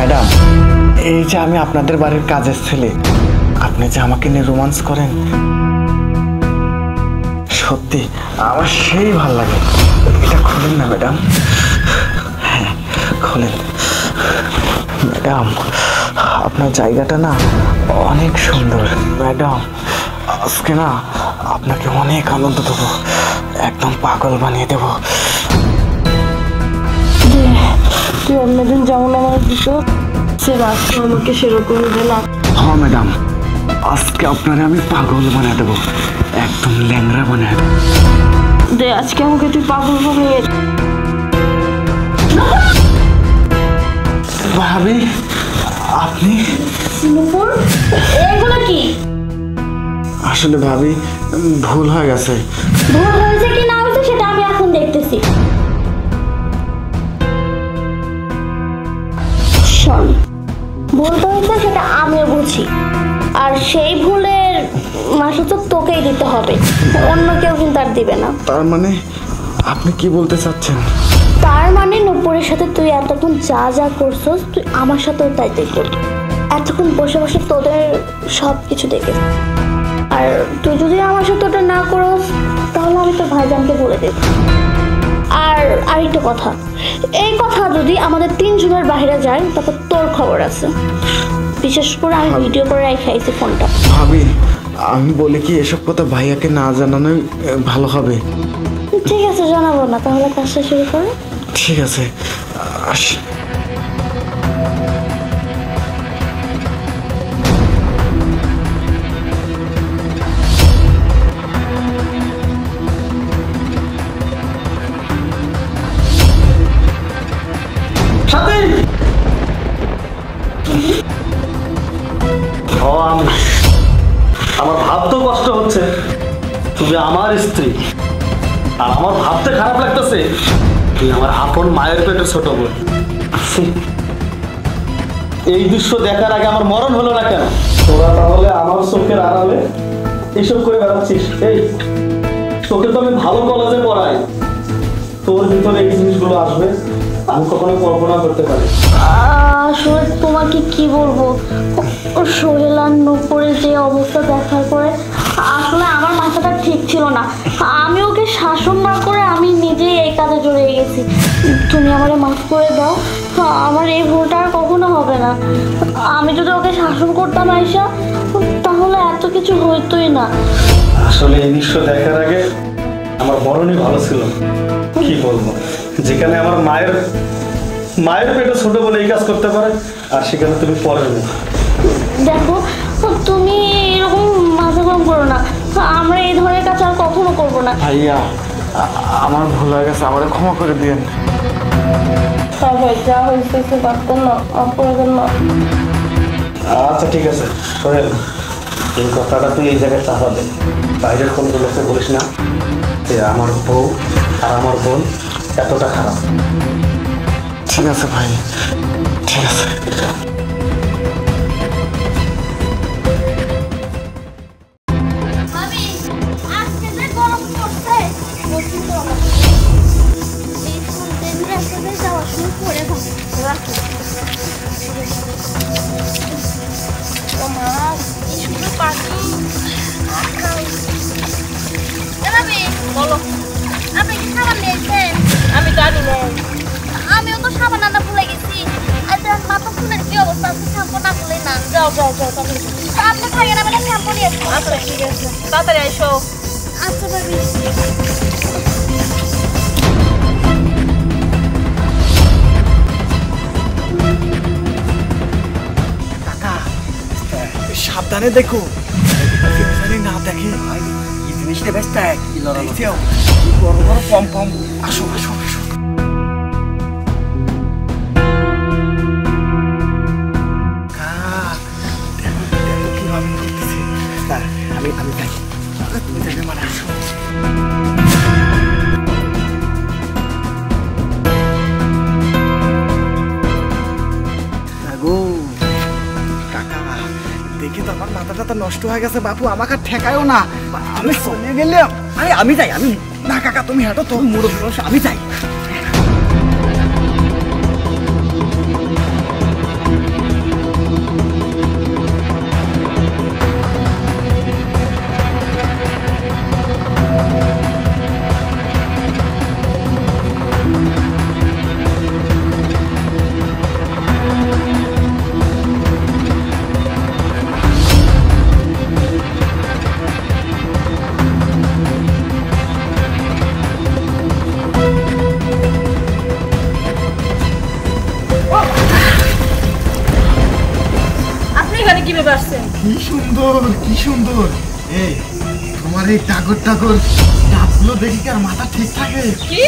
Madam, এই যে আমি আপনাদের বাড়ির কাজের ছেলে, আপনি যে আমাকে নিয়ে রোমান্স করেন, সত্যি আমার সেই ভালো লাগে। এটা খুলেন না ম্যাডাম। হ্যাঁ খোলেন ম্যাডাম, আপনার জায়গাটা না অনেক সুন্দর ম্যাডাম। আজকে না আপনাকে অনেক আনন্দ দেবো, একদম পাগল বানিয়ে দেবো। তুই অন্যদিন যেমন আমার দিত সে রাস্তা আমাকে সেরকমই দে না। হ্যাঁ ম্যাডাম, আজকে আপনারে আমি পাগল বানিয়ে দেবো, একদম ল্যাংড়া বানিয়ে দেবো। দে আজকে আমাকে তুই পাগল বানিয়ে। ভাবি আপনি এগুলো কি? আসলে ভাবি ভুল হয়ে গেছে। ভুল হয়েছে কি না হয়েছে সেটা আমি এখন দেখতেছি। শোন, ভুল হয়েছে সেটা আমিও বুঝি, আর সেই ভুলের মাসুল তো তোকেই দিতে হবে, অন্য কেউ কিন্তু আর দিবে না। তার মানে আপনি কি বলতে চাচ্ছেন? তার মানে নুপুরের সাথে তুই এতক্ষণ যা যা করছস তুই আমার সাথেও তাই করবি। এতক্ষণ বসে বসে তোদের সব কিছু দেখে, আর তুই যদি আমার সাথে ওটা না করস তাহলে আমি তোর ভাইজানকে বলে দেব। আর আরেকটা কথা, এই কথা যদি আমাদের 3 জনের বাইরে যায় তারপর তোর খবর আছে। বিশেষ করে আমি ভিডিও করে রাখাইছি ফোনটা। ভাবি আমি বলি কি এসব কথা ভাইয়াকে না জানানোই ভালো হবে। ঠিক আছে, জানাবো না, তাহলে কাজটা শুরু করে। ঠিক আছে আসি। আমার ভাবতেও কষ্ট হচ্ছে তুমি আমার স্ত্রী, আর আমার ভাবতে খারাপ লাগতেছে তুই আমার আপন মায়ের পেটের ছোট বোন। এই দৃশ্য দেখার আগে আমার মরণ হলো না কেন? তোরা তাহলে আমার চোখের আড়ালে এইসব করে বেড়াচ্ছিস। এই তোকে তো আমি ভালো কলেজে পড়াই, তোর ভিতরে এই জিনিসগুলো আসবে আমি কখনো কল্পনা করতে পারি। আসলে তোমাকে কি বলবো, সোহেল আর নুপুরের যে অবস্থা দেখার পরে আসলে আমার মাথাটা ঠিক ছিল না। আমি ওকে শাসন না করে আমি নিজেই এই কাজে জড়িয়ে গেছি। তুমি আমারে মাফ করে দাও, আমার এই ভুলটা আর কখনো হবে না। আমি যদি ওকে শাসন করতাম আয়শা তাহলে এত কিছু হইতোই না। আসলে এই দৃশ্য দেখার আগে আমার মরণই ভালো ছিল। কি বলবো, যেখানে আমার মায়ের পেটে ছোট বলে এই কাজ করতে পারে, আর সেখানে তুমি পরের মেয়ে। দেখো তুমি এরকম মাথা গরম করো না, আমরা এই ধরনের কাজ আর কখনো করবো না। ভাইয়া আমার ভুল হয়ে গেছে, আমারে ক্ষমা করে দিয়েন। হ্যাঁ ভাই, যা হয়েছে পারতেন না, অপরাধের না। আচ্ছা ঠিক আছে সোহেল, এই কথাটা তুই এই জায়গায় চাপা দে, বাইরের কোন লোককে বলিস না যে আমার বউ আর আমার বোন এতটা খারাপ। ঠিক আছে ভাই, ঠিক আছে। বলো, আপনি কি সাবান নিয়েছেন? আমি জানি না, আমিও তো সাবান আনা ভুলে গেছি। আচ্ছা মাথা ফুলের কি অবস্থা, আপনি শ্যাম্পু না ভুলে না। যাও যাও যাও তাহলে। আপনি খাইয়ে না বলে শ্যাম্পু নিয়ে আসবো। আচ্ছা ঠিক আছে, তাড়াতাড়ি এসো। আচ্ছা ভাবি। কাকা সাবধানে দেখো, না দেখে এই জিনিসটা ব্যস্ত বড় বড় পম পম। আসো আসো আসো। আমি যাই, তুমি যাবে মানে আসো। দেখি তো আমার মাথাটা নষ্ট হয়ে গেছে বাপু, আমাকে ঠেকায়ও না, আমি চলে গেলাম। আরে আমি যাই, আমি না কাকা তুমি হাঁটো তো, মুরব্বী মানুষ, আমি যাই। কিভাবে আসছেন? কি সুন্দর কি সুন্দর। এই তোমার এই টাগর টাগর ডাবগুলো দেখি কি আর মাথা ঠিক থাকে? কি?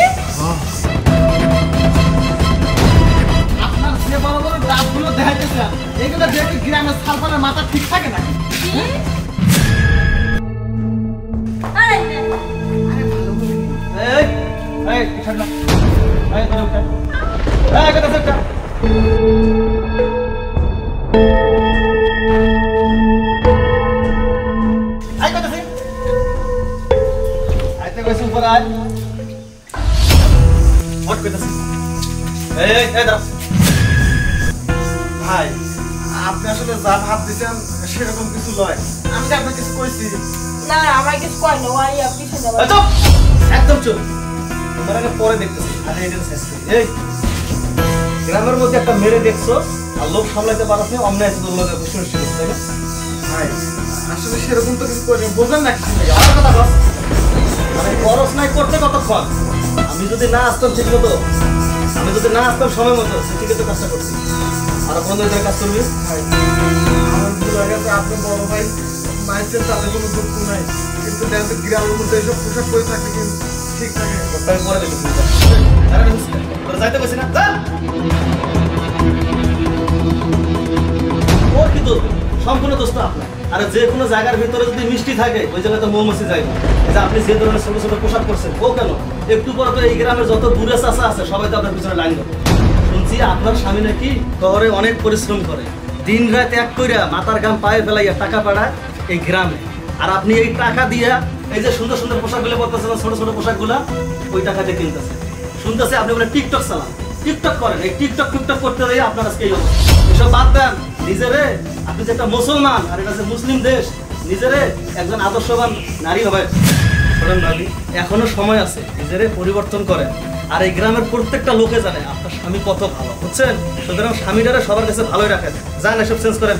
আপনার যে বড় বড় ডাবগুলো দেখাইতেছেন এগুলো দেখে গ্রামের সালপানের মাথা ঠিক থাকে নাকি? আরে এই এই ছাড় না এই তোর উঠা এই কথা সরকা আই কথা সে আইতে কইছ উপর আয় হট কথা সে এই দাঁড়া ভাই আপনি আসলে যা ভাব দিচ্ছেন সেরকম কিছু নয়। আমি তো আপনাকে কিছু কইছি। না আমার কিছু কয় না, ওই আপনি শুনে যাবেন। চুপ একদম চুপ তোমার আগে পরে দেখতেছি আরে এটা শেষ করি এই গ্রামের মধ্যে একটা মেরে দেখছো আর লোক সামলাইতে পারছ না অন্য এসে তোর লগে বসে বসে তাই না ভাই আসলে সেরকম তো কিছু করি বোঝেন না কিছু নেই। আমার কথা বল মানে খরচ নাই করতে কতক্ষণ আমি যদি না আসতাম ঠিক মতো আমি যদি না আসতাম সময় মতো ঠিক তো কাজটা করছি আর কোন ধরনের কাজ করবি ভাই আমার ভুল হয়ে গেছে। আপনি বড় ভাই মাইছেন তাতে কোনো দুঃখ নাই, কিন্তু দেখেন তো গ্রামের মধ্যে এইসব পোশাক পরে থাকলে কিন্তু ঠিক থাকে। আমি পরে দেখতেছি তোরা যাইতে পারছি না যা ওর কি দোষ সম্পূর্ণ দোষ তো আপনার আর যে কোনো জায়গার ভিতরে যদি মিষ্টি থাকে ওই জায়গায় তো মৌমাছি যায় না এই যে আপনি যে ধরনের ছোট ছোট পোশাক করছেন ও কেন একটু পরে তো এই গ্রামের যত দূরে চাষা আছে সবাই তো আপনার পিছনে লাইন দেবে শুনছি আপনার স্বামী নাকি শহরে অনেক পরিশ্রম করে দিন রাত এক কইরা মাথার গাম পায়ে ফেলাইয়া টাকা পাঠায় এই গ্রামে আর আপনি এই টাকা দিয়া এই যে সুন্দর সুন্দর পোশাকগুলো পরতেছেন ছোট ছোট পোশাকগুলো ওই টাকা দিয়ে কিনতেছেন শুনতেছে আপনি বলে টিকটক চালান টিকটক করেন এই টিকটক টিকটক করতে গিয়ে আপনার আজকে এই অবস্থা এসব বাদ দেন নিজেরে আপনি যে একটা মুসলমান আর এটা যে মুসলিম দেশ নিজেরে একজন আদর্শবান নারী হবে শোনেন ভাবি এখনো সময় আছে নিজেরে পরিবর্তন করেন আর এই গ্রামের প্রত্যেকটা লোকে জানে আপনার স্বামী কত ভালো বুঝছেন সুতরাং স্বামীটারে সবার কাছে ভালোই রাখেন যান এসব চেঞ্জ করেন